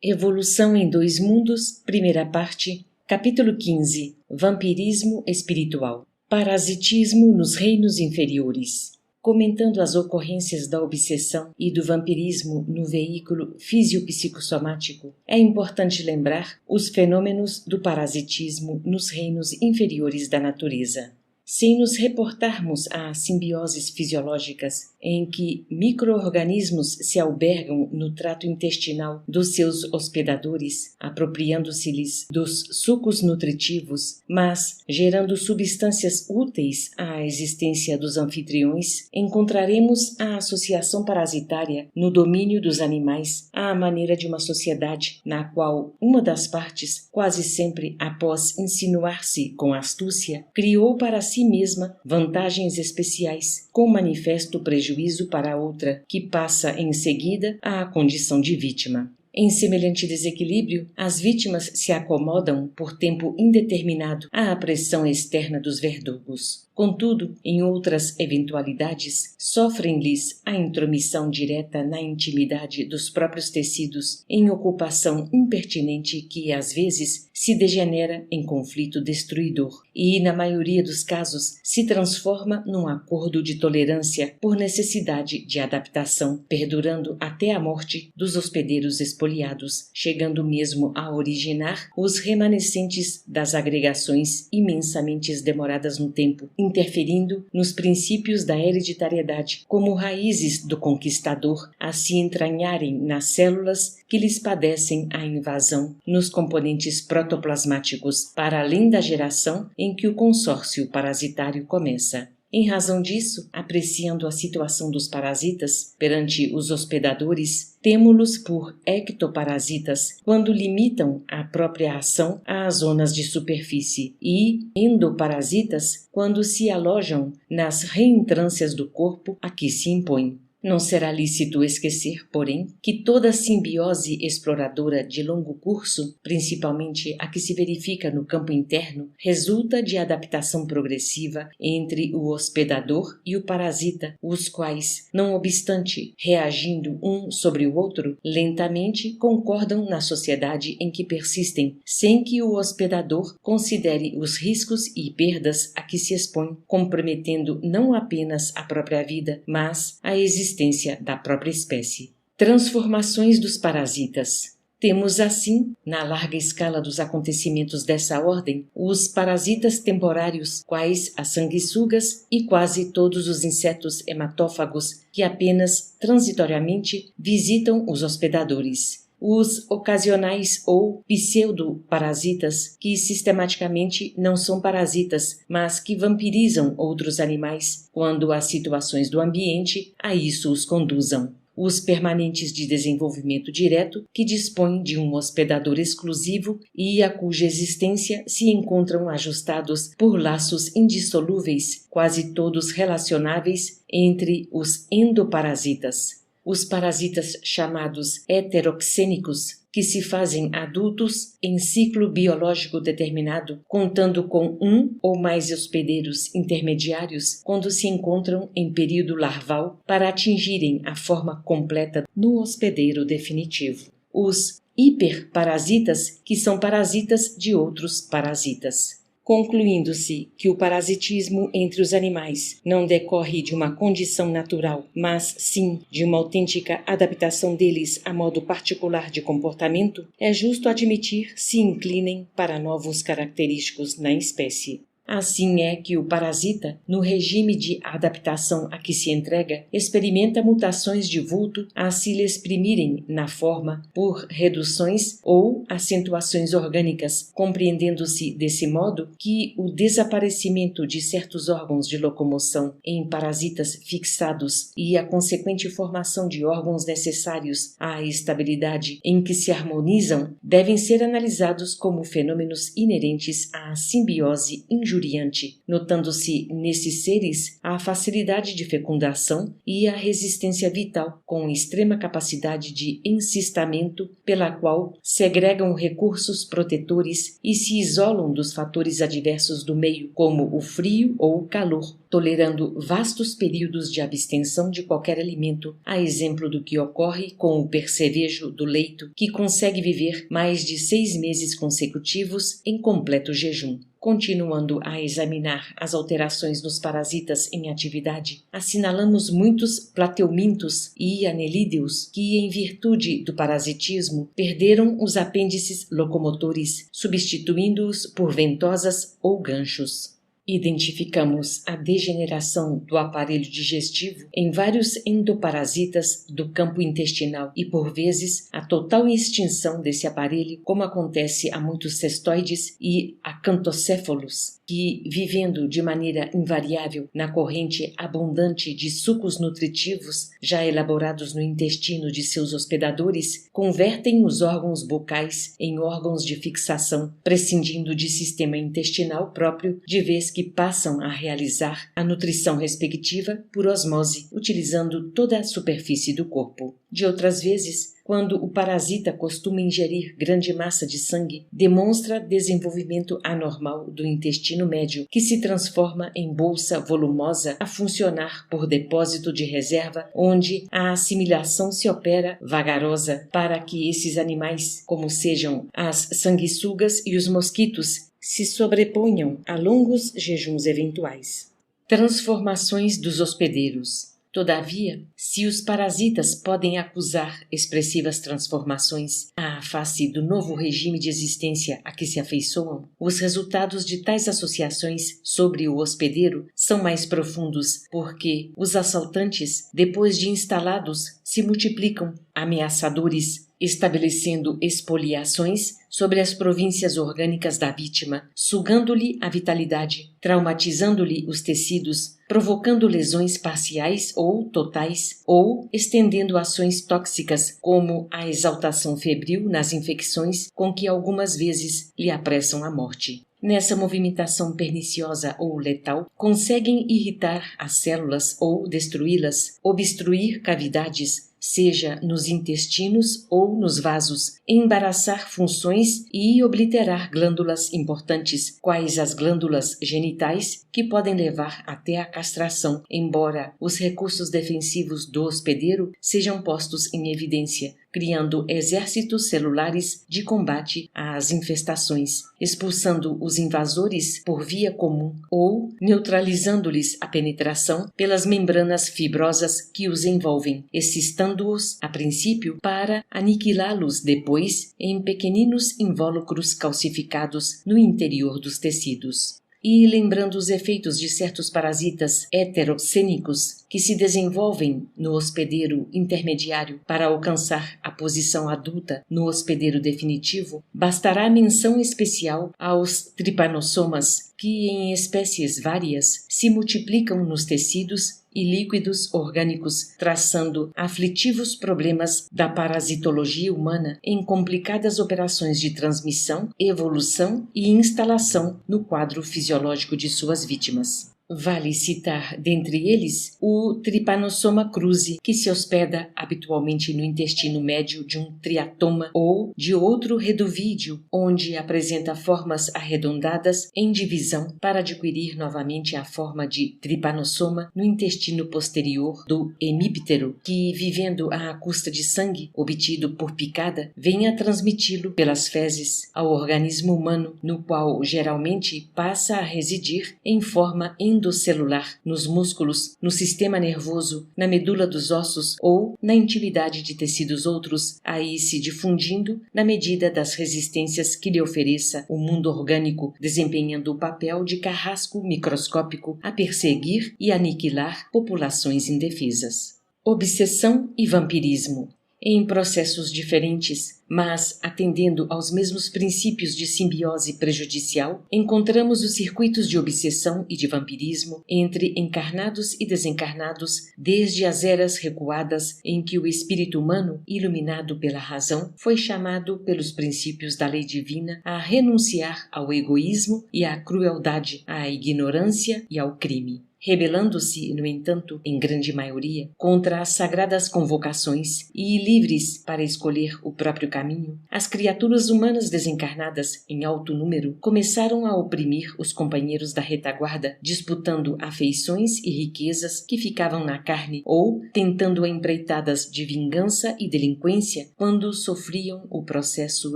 Evolução em Dois Mundos, primeira parte, capítulo 15, Vampirismo espiritual. Parasitismo nos reinos inferiores. Comentando as ocorrências da obsessão e do vampirismo no veículo fisiopsicossomático, é importante lembrar os fenômenos do parasitismo nos reinos inferiores da natureza. Sem nos reportarmos a simbioses fisiológicas em que micro-organismos se albergam no trato intestinal dos seus hospedadores, apropriando-se-lhes dos sucos nutritivos, mas gerando substâncias úteis à existência dos anfitriões, encontraremos a associação parasitária no domínio dos animais à maneira de uma sociedade na qual uma das partes, quase sempre após insinuar-se com astúcia, criou para si mesma vantagens especiais, com manifesto prejuízo para a outra, que passa em seguida à condição de vítima. Em semelhante desequilíbrio, as vítimas se acomodam por tempo indeterminado à pressão externa dos verdugos. Contudo, em outras eventualidades, sofrem-lhes a intromissão direta na intimidade dos próprios tecidos, em ocupação impertinente que, às vezes, se degenera em conflito destruidor e, na maioria dos casos, se transforma num acordo de tolerância por necessidade de adaptação, perdurando até a morte dos hospedeiros espoliados, chegando mesmo a originar os remanescentes das agregações imensamente demoradas no tempo, interferindo nos princípios da hereditariedade, como raízes do conquistador a se entranharem nas células que lhes padecem a invasão nos componentes protoplasmáticos, para além da geração em que o consórcio parasitário começa. Em razão disso, apreciando a situação dos parasitas perante os hospedadores, temo-los por ectoparasitas quando limitam a própria ação às zonas de superfície e endoparasitas quando se alojam nas reentrâncias do corpo a que se impõem. Não será lícito esquecer, porém, que toda simbiose exploradora de longo curso, principalmente a que se verifica no campo interno, resulta de adaptação progressiva entre o hospedador e o parasita, os quais, não obstante reagindo um sobre o outro, lentamente concordam na sociedade em que persistem, sem que o hospedador considere os riscos e perdas a que se expõe, comprometendo não apenas a própria vida, mas a existência da própria espécie. Transformações dos parasitas. Temos assim, na larga escala dos acontecimentos dessa ordem, os parasitas temporários, quais as sanguessugas e quase todos os insetos hematófagos que apenas transitoriamente visitam os hospedadores. Os ocasionais ou pseudoparasitas, que sistematicamente não são parasitas, mas que vampirizam outros animais, quando as situações do ambiente a isso os conduzam. Os permanentes de desenvolvimento direto, que dispõem de um hospedador exclusivo e a cuja existência se encontram ajustados por laços indissolúveis, quase todos relacionáveis entre os endoparasitas. Os parasitas chamados heteroxênicos, que se fazem adultos em ciclo biológico determinado, contando com um ou mais hospedeiros intermediários quando se encontram em período larval para atingirem a forma completa no hospedeiro definitivo. Os hiperparasitas, que são parasitas de outros parasitas. Concluindo-se que o parasitismo entre os animais não decorre de uma condição natural, mas sim de uma autêntica adaptação deles a modo particular de comportamento, é justo admitir se inclinem para novos característicos na espécie. Assim é que o parasita, no regime de adaptação a que se entrega, experimenta mutações de vulto a se lhe exprimirem na forma por reduções ou acentuações orgânicas, compreendendo-se desse modo que o desaparecimento de certos órgãos de locomoção em parasitas fixados e a consequente formação de órgãos necessários à estabilidade em que se harmonizam devem ser analisados como fenômenos inerentes à simbiose injuriosa injuriante, notando-se nesses seres a facilidade de fecundação e a resistência vital, com extrema capacidade de encistamento, pela qual segregam recursos protetores e se isolam dos fatores adversos do meio, como o frio ou o calor, tolerando vastos períodos de abstenção de qualquer alimento, a exemplo do que ocorre com o percevejo do leito, que consegue viver mais de 6 meses consecutivos em completo jejum. Continuando a examinar as alterações nos parasitas em atividade, assinalamos muitos plateumintos e anelídeos que, em virtude do parasitismo, perderam os apêndices locomotores, substituindo-os por ventosas ou ganchos. Identificamos a degeneração do aparelho digestivo em vários endoparasitas do campo intestinal e, por vezes, a total extinção desse aparelho, como acontece a muitos cestoides e acantocéfalos, que, vivendo de maneira invariável na corrente abundante de sucos nutritivos já elaborados no intestino de seus hospedadores, convertem os órgãos bucais em órgãos de fixação, prescindindo de sistema intestinal próprio, de vez que passam a realizar a nutrição respectiva por osmose, utilizando toda a superfície do corpo. De outras vezes, quando o parasita costuma ingerir grande massa de sangue, demonstra desenvolvimento anormal do intestino médio, que se transforma em bolsa volumosa a funcionar por depósito de reserva, onde a assimilação se opera vagarosa para que esses animais, como sejam as sanguessugas e os mosquitos, se sobreponham a longos jejuns eventuais. Transformações dos hospedeiros. Todavia, se os parasitas podem acusar expressivas transformações à face do novo regime de existência a que se afeiçoam, os resultados de tais associações sobre o hospedeiro são mais profundos, porque os assaltantes, depois de instalados, se multiplicam, ameaçadores, estabelecendo expoliações sobre as províncias orgânicas da vítima, sugando-lhe a vitalidade, traumatizando-lhe os tecidos, provocando lesões parciais ou totais, ou estendendo ações tóxicas, como a exaltação febril nas infecções com que algumas vezes lhe apressam a morte. Nessa movimentação perniciosa ou letal, conseguem irritar as células ou destruí-las, obstruir cavidades, seja nos intestinos ou nos vasos, embaraçar funções e obliterar glândulas importantes, quais as glândulas genitais, que podem levar até a castração, embora os recursos defensivos do hospedeiro sejam postos em evidência, criando exércitos celulares de combate às infestações, expulsando os invasores por via comum ou neutralizando-lhes a penetração pelas membranas fibrosas que os envolvem, excitando-os, a princípio, para aniquilá-los depois em pequeninos invólucros calcificados no interior dos tecidos. E lembrando os efeitos de certos parasitas heterocênicos que se desenvolvem no hospedeiro intermediário para alcançar a posição adulta no hospedeiro definitivo, bastará menção especial aos trypanosomas, que em espécies várias se multiplicam nos tecidos e líquidos orgânicos, traçando aflitivos problemas da parasitologia humana em complicadas operações de transmissão, evolução e instalação no quadro fisiológico de suas vítimas. Vale citar, dentre eles, o Trypanosoma cruzi, que se hospeda habitualmente no intestino médio de um triatoma ou de outro reduvídeo, onde apresenta formas arredondadas em divisão para adquirir novamente a forma de Trypanosoma no intestino posterior do hemíptero, que, vivendo à custa de sangue obtido por picada, vem a transmiti-lo pelas fezes ao organismo humano, no qual geralmente passa a residir em forma endocelular, nos músculos, no sistema nervoso, na medula dos ossos ou na intimidade de tecidos outros, aí se difundindo na medida das resistências que lhe ofereça o mundo orgânico, desempenhando o papel de carrasco microscópico a perseguir e aniquilar populações indefesas. Obsessão e vampirismo. em processos diferentes, mas atendendo aos mesmos princípios de simbiose prejudicial, encontramos os circuitos de obsessão e de vampirismo entre encarnados e desencarnados desde as eras recuadas em que o espírito humano, iluminado pela razão, foi chamado pelos princípios da lei divina a renunciar ao egoísmo e à crueldade, à ignorância e ao crime. Rebelando-se, no entanto, em grande maioria, contra as sagradas convocações e livres para escolher o próprio caminho, as criaturas humanas desencarnadas, em alto número, começaram a oprimir os companheiros da retaguarda, disputando afeições e riquezas que ficavam na carne ou tentando empreitadas de vingança e delinquência quando sofriam o processo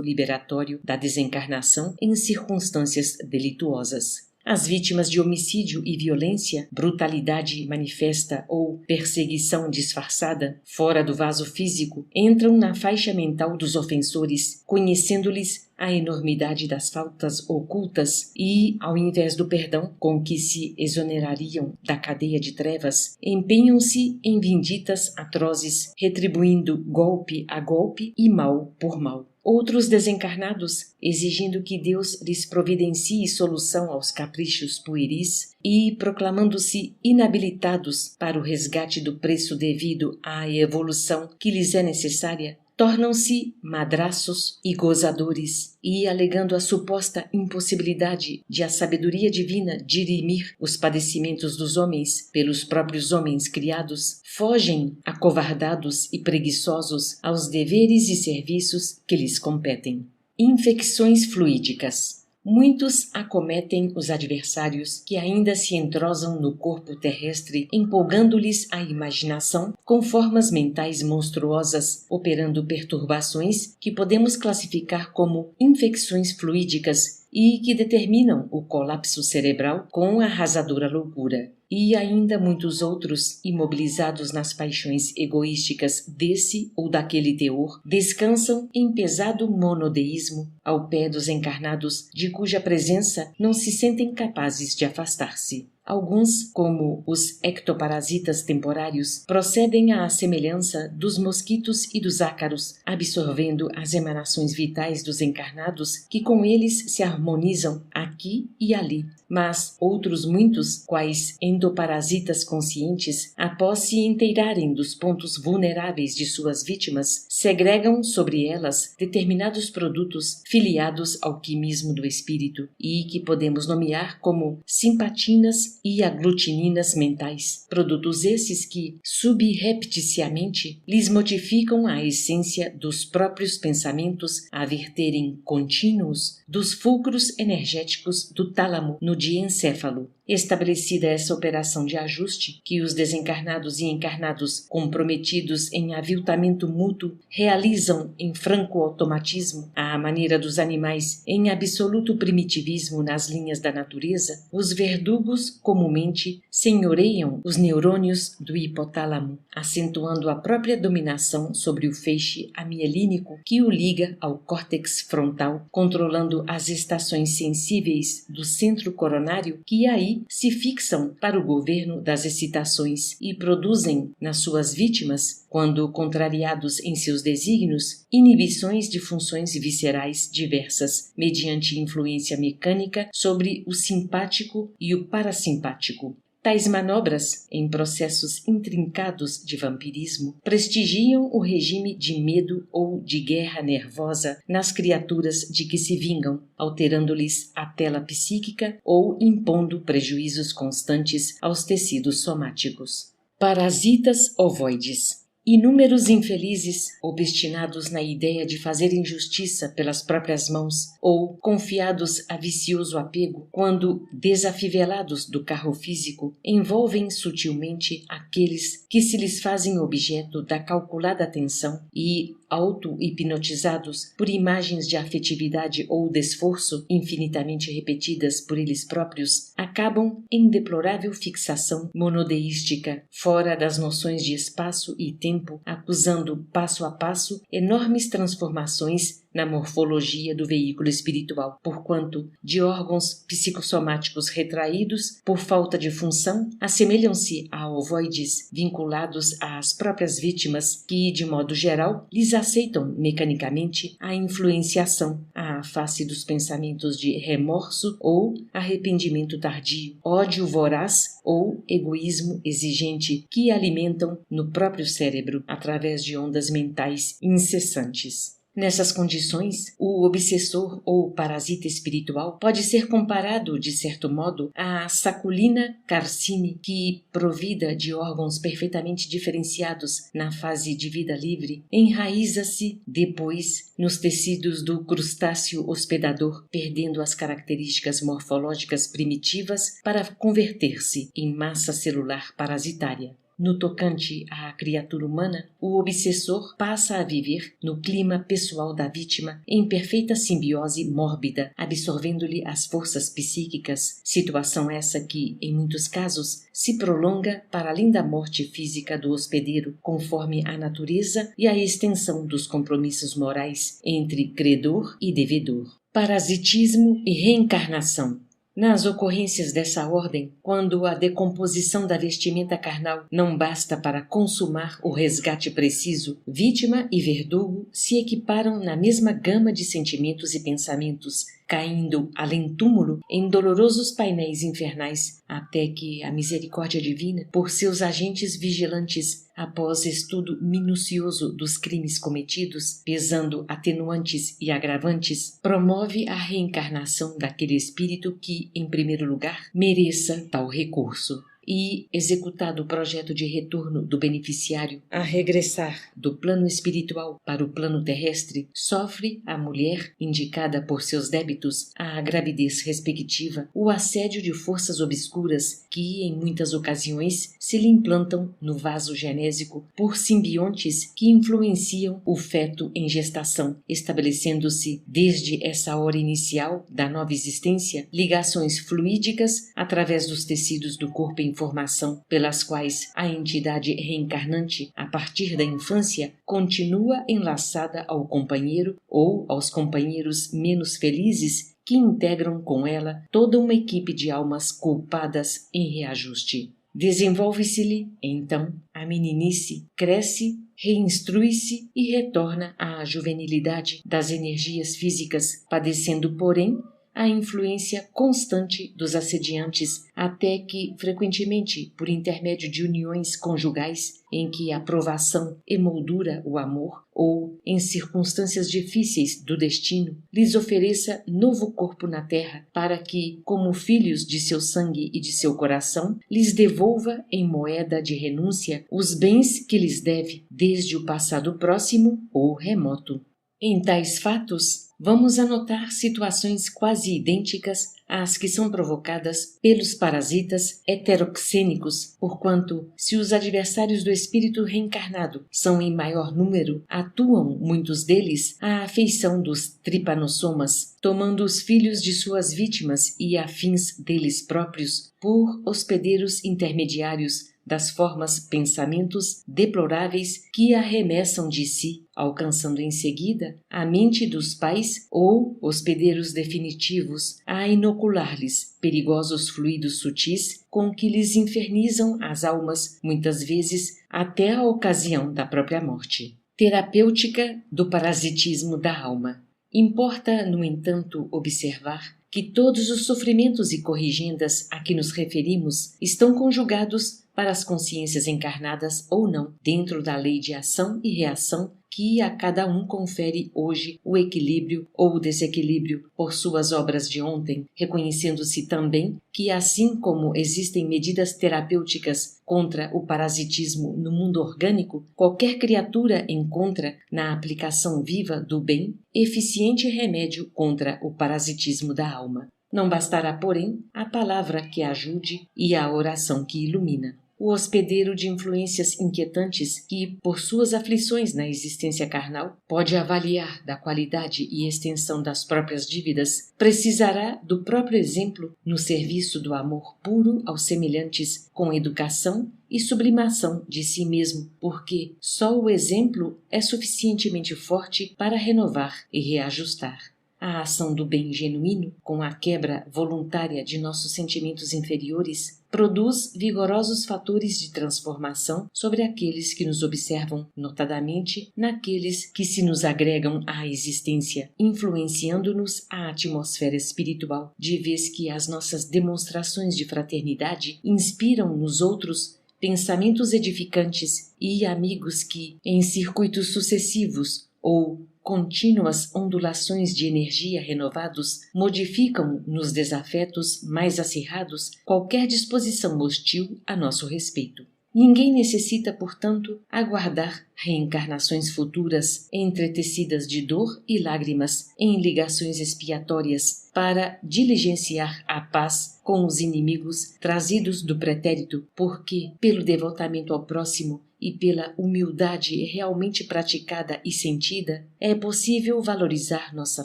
liberatório da desencarnação em circunstâncias delituosas. As vítimas de homicídio e violência, brutalidade manifesta ou perseguição disfarçada, fora do vaso físico, entram na faixa mental dos ofensores, conhecendo-lhes a enormidade das faltas ocultas e, ao invés do perdão com que se exonerariam da cadeia de trevas, empenham-se em vinditas atrozes, retribuindo golpe a golpe e mal por mal. Outros desencarnados, exigindo que Deus lhes providencie solução aos caprichos pueris e proclamando-se inabilitados para o resgate do preço devido à evolução que lhes é necessária, tornam-se madraços e gozadores e, alegando a suposta impossibilidade de a sabedoria divina dirimir os padecimentos dos homens pelos próprios homens criados, fogem, acovardados e preguiçosos, aos deveres e serviços que lhes competem. Infecções fluídicas. Muitos acometem os adversários que ainda se entrosam no corpo terrestre, empolgando-lhes a imaginação com formas mentais monstruosas, operando perturbações que podemos classificar como infecções fluídicas e que determinam o colapso cerebral com arrasadora loucura. E ainda muitos outros, imobilizados nas paixões egoísticas desse ou daquele teor, descansam em pesado monodeísmo ao pé dos encarnados de cuja presença não se sentem capazes de afastar-se. Alguns, como os ectoparasitas temporários, procedem à semelhança dos mosquitos e dos ácaros, absorvendo as emanações vitais dos encarnados que com eles se harmonizam aqui e ali. Mas outros muitos, quais endoparasitas conscientes, após se inteirarem dos pontos vulneráveis de suas vítimas, segregam sobre elas determinados produtos filiados ao quimismo do espírito e que podemos nomear como simpatinas e aglutininas mentais, produtos esses que, subrepticiamente, lhes modificam a essência dos próprios pensamentos a verterem contínuos dos fulcros energéticos do tálamo no diencéfalo. Estabelecida essa operação de ajuste, que os desencarnados e encarnados comprometidos em aviltamento mútuo realizam em franco automatismo, à maneira dos animais em absoluto primitivismo nas linhas da natureza, os verdugos comumente senhoreiam os neurônios do hipotálamo, acentuando a própria dominação sobre o feixe amielínico que o liga ao córtex frontal, controlando as estações sensíveis do centro coronário que aí se fixam para o governo das excitações e produzem nas suas vítimas, quando contrariados em seus desígnios, inibições de funções viscerais diversas, mediante influência mecânica sobre o simpático e o parasimpático. Tais manobras, em processos intrincados de vampirismo, prestigiam o regime de medo ou de guerra nervosa nas criaturas de que se vingam, alterando-lhes a tela psíquica ou impondo prejuízos constantes aos tecidos somáticos. Parasitas ovoides. Inúmeros infelizes, obstinados na ideia de fazerem justiça pelas próprias mãos ou confiados a vicioso apego, quando desafivelados do carro físico, envolvem sutilmente aqueles que se lhes fazem objeto da calculada atenção e, auto-hipnotizados por imagens de afetividade ou de esforço infinitamente repetidas por eles próprios, acabam em deplorável fixação monodeística, fora das noções de espaço e tempo, acusando passo a passo enormes transformações na morfologia do veículo espiritual, porquanto de órgãos psicossomáticos retraídos por falta de função assemelham-se a ovoides vinculados às próprias vítimas que, de modo geral, lhes aceitam mecanicamente a influenciação à face dos pensamentos de remorso ou arrependimento tardio, ódio voraz ou egoísmo exigente que alimentam no próprio cérebro através de ondas mentais incessantes. Nessas condições, o obsessor ou parasita espiritual pode ser comparado, de certo modo, à saculina carcine que, provida de órgãos perfeitamente diferenciados na fase de vida livre, enraiza-se depois nos tecidos do crustáceo hospedador, perdendo as características morfológicas primitivas para converter-se em massa celular parasitária. No tocante à criatura humana, o obsessor passa a viver no clima pessoal da vítima em perfeita simbiose mórbida, absorvendo-lhe as forças psíquicas, situação essa que, em muitos casos, se prolonga para além da morte física do hospedeiro, conforme a natureza e a extensão dos compromissos morais entre credor e devedor. Parasitismo e reencarnação. Nas ocorrências dessa ordem, quando a decomposição da vestimenta carnal não basta para consumar o resgate preciso, vítima e verdugo se equiparam na mesma gama de sentimentos e pensamentos, caindo além túmulo em dolorosos painéis infernais, até que a misericórdia divina, por seus agentes vigilantes, após estudo minucioso dos crimes cometidos, pesando atenuantes e agravantes, promove a reencarnação daquele espírito que, em primeiro lugar, mereça tal recurso. E, executado o projeto de retorno do beneficiário a regressar do plano espiritual para o plano terrestre, sofre a mulher, indicada por seus débitos, a gravidez respectiva, o assédio de forças obscuras que, em muitas ocasiões, se lhe implantam no vaso genésico por simbiontes que influenciam o feto em gestação, estabelecendo-se, desde essa hora inicial da nova existência, ligações fluídicas através dos tecidos do corpo em formação, pelas quais a entidade reencarnante, a partir da infância, continua enlaçada ao companheiro ou aos companheiros menos felizes que integram com ela toda uma equipe de almas culpadas em reajuste. Desenvolve-se-lhe, então, a meninice, cresce, reinstrui-se e retorna à juvenilidade das energias físicas, padecendo, porém, a influência constante dos assediantes, até que, frequentemente, por intermédio de uniões conjugais em que a provação emoldura o amor, ou, em circunstâncias difíceis do destino, lhes ofereça novo corpo na terra, para que, como filhos de seu sangue e de seu coração, lhes devolva em moeda de renúncia os bens que lhes deve, desde o passado próximo ou remoto. Em tais fatos, vamos anotar situações quase idênticas às que são provocadas pelos parasitas heteroxênicos, porquanto, se os adversários do espírito reencarnado são em maior número, atuam muitos deles à afeição dos tripanossomas, tomando os filhos de suas vítimas e afins deles próprios por hospedeiros intermediários das formas pensamentos deploráveis que arremessam de si, alcançando em seguida a mente dos pais ou hospedeiros definitivos a inocular-lhes perigosos fluidos sutis com que lhes infernizam as almas, muitas vezes até a ocasião da própria morte. Terapêutica do parasitismo da alma. Importa, no entanto, observar que todos os sofrimentos e corrigendas a que nos referimos estão conjugados para as consciências encarnadas ou não, dentro da lei de ação e reação que a cada um confere hoje o equilíbrio ou o desequilíbrio por suas obras de ontem, reconhecendo-se também que, assim como existem medidas terapêuticas contra o parasitismo no mundo orgânico, qualquer criatura encontra, na aplicação viva do bem, eficiente remédio contra o parasitismo da alma. Não bastará, porém, a palavra que ajude e a oração que ilumina. O hospedeiro de influências inquietantes que, por suas aflições na existência carnal, pode avaliar da qualidade e extensão das próprias dívidas, precisará do próprio exemplo no serviço do amor puro aos semelhantes, com educação e sublimação de si mesmo, porque só o exemplo é suficientemente forte para renovar e reajustar. A ação do bem genuíno, com a quebra voluntária de nossos sentimentos inferiores, produz vigorosos fatores de transformação sobre aqueles que nos observam, notadamente naqueles que se nos agregam à existência, influenciando-nos a atmosfera espiritual, de vez que as nossas demonstrações de fraternidade inspiram nos outros pensamentos edificantes e amigos que, em circuitos sucessivos ou contínuas ondulações de energia renovados, modificam nos desafetos mais acirrados qualquer disposição hostil a nosso respeito. Ninguém necessita, portanto, aguardar reencarnações futuras entretecidas de dor e lágrimas em ligações expiatórias para diligenciar a paz com os inimigos trazidos do pretérito, porque, pelo devotamento ao próximo e pela humildade realmente praticada e sentida, é possível valorizar nossa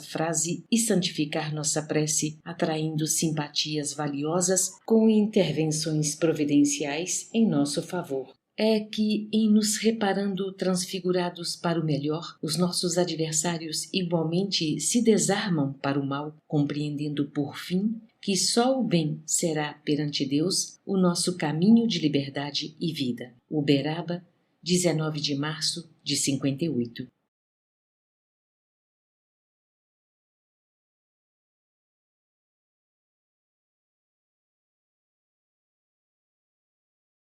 frase e santificar nossa prece, atraindo simpatias valiosas com intervenções providenciais em nosso favor. É que, em nos reparando transfigurados para o melhor, os nossos adversários igualmente se desarmam para o mal, compreendendo por fim que só o bem será perante Deus o nosso caminho de liberdade e vida. Uberaba, 19 de março de 58.